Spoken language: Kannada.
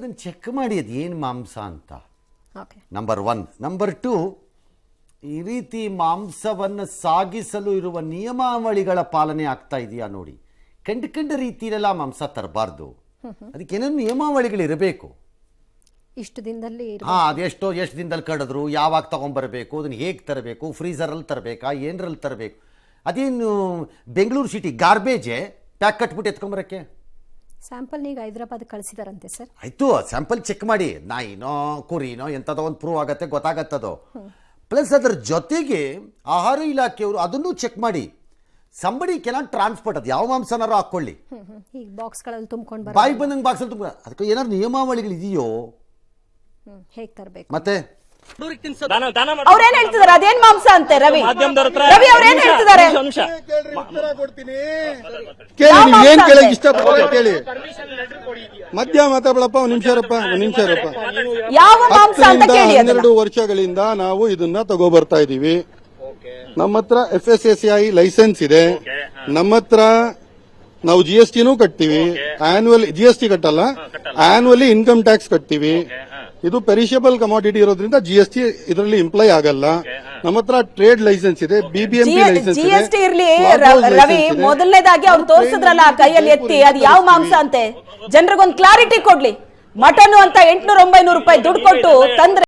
ಅದನ್ನು ಚೆಕ್ ಮಾಡಿ ಅದು ಏನು ಮಾಂಸ ಅಂತ. Okay, number 1. ನಂಬರ್ 2, ಈ ರೀತಿ ಮಾಂಸವನ್ನು ಸಾಗಿಸಲು ಇರುವ ನಿಯಮಾವಳಿಗಳ ಪಾಲನೆ ಆಗ್ತಾ ಇದೆಯಾ ನೋಡಿ. ಕಂಡ ರೀತಿಯಲ್ಲೆಲ್ಲ ಮಾಂಸ ತರಬಾರ್ದು. ಅದಕ್ಕೇನೇನು ನಿಯಮಾವಳಿಗಳಿರಬೇಕು. ಇಷ್ಟು ದಿನದಲ್ಲಿ ಅದೆಷ್ಟು ದಿನದಲ್ಲಿ ಕಡಿದ್ರು, ಯಾವಾಗ ತೊಗೊಂಬರಬೇಕು, ಅದನ್ನು ಹೇಗೆ ತರಬೇಕು, ಫ್ರೀಝರಲ್ಲಿ ತರಬೇಕಾ, ಏನರಲ್ಲಿ ತರಬೇಕು. ಅದೇನು ಬೆಂಗಳೂರು ಸಿಟಿ ಗಾರ್ಬೇಜೇ ಪ್ಯಾಕ್ ಕಟ್ಬಿಟ್ಟು ಎತ್ಕೊಂಬರಕ್ಕೆ? ಸ್ಯಾಂಪಲ್ ಈಗ ಹೈದರಾಬಾದ್ ಕಳಿಸಿದಾರಂತೆ ಸರ್. ಆಯಿತು, ಸ್ಯಾಂಪಲ್ ಚೆಕ್ ಮಾಡಿ. ನಾಯಿನೋ ಕುರಿನೋ ಎಂಥದೋ ಒಂದು ಪ್ರೂವ್ ಆಗುತ್ತೆ, ಗೊತ್ತಾಗತ್ತದೋ. ಪ್ಲಸ್ ಅದರ ಜೊತೆಗೆ ಆಹಾರ ಇಲಾಖೆಯವರು ಅದನ್ನು ಚೆಕ್ ಮಾಡಿ. ಸಂಬಡಿ ಕೆನಾಟ್ ಟ್ರಾನ್ಸ್ಪೋರ್ಟ್, ಅದು ಯಾವ ಮಾಂಸನಾರು ಹಾಕ್ಕೊಳ್ಳಿ, ಈಗ ಬಾಕ್ಸ್ಗಳಲ್ಲಿ ತುಂಬ್ಕೊಂಡು ಬಾಯಿ ಬಂದಂಗೆ ಬಾಕ್ಸಲ್ಲಿ ತುಂಬ. ಅದಕ್ಕೆ ಏನಾದ್ರು ನಿಯಮಾವಳಿಗಳು ಇದೆಯೋ ಹೇಗೆ ತರಬೇಕು? ಮತ್ತೆ ಅವ್ರೇನ್ ಹೇಳ್ತಿದಾರೆ? ಅದೇನ್ ಮಾಂಸ ಅಂತೆ ರವಿ ಅವ್ರೇನ್ ಹೇಳ್ತಿದ್ದಾರೆ? ಏನ್ ಕೇಳಕ್ ಇಷ್ಟಪಡ್ತಾರೆ ಕೇಳಿ. ಮಧ್ಯ ಮಾತಾಡಪ್ಪ, ಒಂದ್ ನಿಮಿಷ ಇರಪ್ಪ. ಯಾವ ಮಾಂಸ ಅಂತ ಕೇಳಿ. 12 ವರ್ಷಗಳಿಂದ ನಾವು ಇದನ್ನ ತಗೋಬರ್ತಾ ಇದೀವಿ. ನಮ್ಮ ಹತ್ರ FSSAI ಲೈಸೆನ್ಸ್ ಇದೆ. ನಮ್ಮ ಹತ್ರ ನಾವು GST ಕಟ್ತೀವಿ. ಆನ್ಯುವಲ್ GST ಕಟ್ಟಲ್ಲ, ಆನ್ಯುವಲಿ ಇನ್ಕಮ್ ಟ್ಯಾಕ್ಸ್ ಕಟ್ತೀವಿ. ಇದು ಪೆರಿಷಬಲ್ ಕಮಾಡಿಟಿ ಇರೋದ್ರಿಂದ GST ಇದರಲ್ಲಿ ಇಂಪ್ಲೈ ಆಗಲ್ಲ. ನಮ್ಮ ಹತ್ರ ಟ್ರೇಡ್ ಲೈಸೆನ್ಸ್ ಇದೆ, BBMP ಲೈಸೆನ್ಸ್ ಇದೆ. GST ಇರ್ಲಿ ರವಿ, ಮೊದಲನೇದಾಗಿ ಅವ್ರು ತೋರಿಸಿದ್ರಲ್ಲ ಕೈಯಲ್ಲಿ ಎತ್ತಿ, ಅದು ಯಾವ ಮಾಂಸ ಅಂತೆ ಜನರಿಗೊಂದು ಕ್ಲಾರಿಟಿ ಕೊಡ್ಲಿ. ಮಟನ್ ಅಂತ 800-900 ರೂಪಾಯಿ ದುಡ್ಡು ಕೊಟ್ಟು ತಂದ್ರೆ